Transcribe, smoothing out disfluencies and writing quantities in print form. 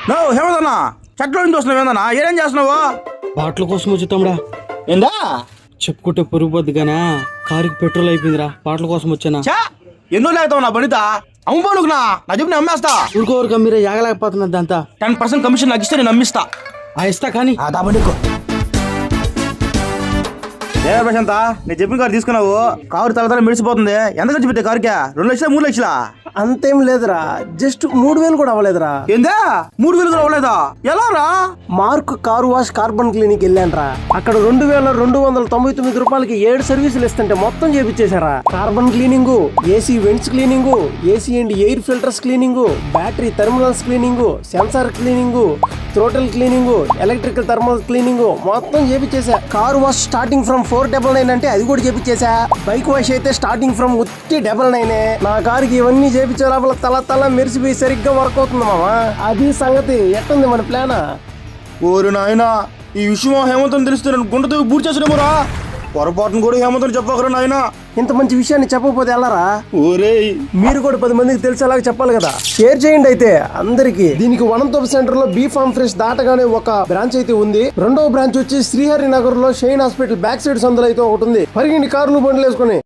No హేమదన్నా చెట్లో నుంచి వస్తున్నావు ఏందన్నా ఏం చేస్తున్నావు? బాటల కోసం వచ్చి తమ్ముడా. ఏందా చెప్పుకుంటే పొరుగు పొద్దుగానా కారుకి పెట్రోల్ అయిపోయిందిరా, బాటల కోసం వచ్చానా. చా ఎన్నో లేతావు నా బండిత అమ్ముకోనుకున్నా నా చెప్పి నేను అమ్మేస్తా. ఊరుకోరుగా మీరే యాగలేకపోతున్నారు దాంతా. 10% కమిషన్ నాకు ఇస్తే నేను అమ్మిస్తా. ఇస్తా కానీ దా బండికో. ఏ ప్రశాంత నేను చెప్పిన కారు తీసుకున్నావు, కారు తల మెడిసిపోతుంది. ఎంత ఖర్చు పెట్టే కారుకి? 2 లక్షలా 3 లక్షలా? అంతేం లేదురా, జస్ట్ 3,000 కూడా అవ్వలేదురా. ఏందా 3,000 కూడా అవ్వలేదా? ఎలా రా? Mark car wash carbon clinic వెళ్ళానరా. అక్కడ 2,299 రూపాయలకి 7 సర్వీసులు ఇస్తుంటే మొత్తం చేపించేశారా. Carbon cleaning, AC vents cleaning, AC and air filters cleaning, battery thermals cleaning, sensor cleaning, throttle cleaning, electrical thermal cleaning మొత్తం చేపించేసా. కారు వాష్ స్టార్టింగ్ ఫ్రమ్ 499 అంటే అది కూడా చేపించేసా. బైక్ వాష్ అయితే స్టార్టింగ్ ఫ్రమ్ 99. నా కారుకి ఇవన్నీ చేపించే లోపల తల మెరిసిపోయి సరిగ్గా వర్క్ అవుతుంది మామా. అది సంగతి. ఎట్టుంది మన ప్లాన్? ఓరు నాయనా, ఈ విషయం హేమంతం తెలిస్తే నేను గుండెతో పూర్తి చేసినేమోరా. పొరపాటును కూడా హేమంతం చెప్పకరా నాయనా. ఇంత మంచి విషయాన్ని చెప్పకపోతే వెళ్ళరా? ఓరేయ్ మీరు కూడా 10 మందికి తెలిసేలాగా చెప్పాలి కదా. షేర్ చేయండి అయితే అందరికి. దీనికి వనంతోప్ సెంటర్ లో బీ ఫార్మ్ ఫ్రెష్ దాటగానే ఒక బ్రాంచ్ అయితే ఉంది. రెండవ బ్రాంచ్ వచ్చి శ్రీహరి నగర్ లో షైన్ హాస్పిటల్ బ్యాక్ సైడ్ సందులో అయితే ఒకటి ఉంది. పరిగెండి కార్లు బండ్లు వేసుకుని.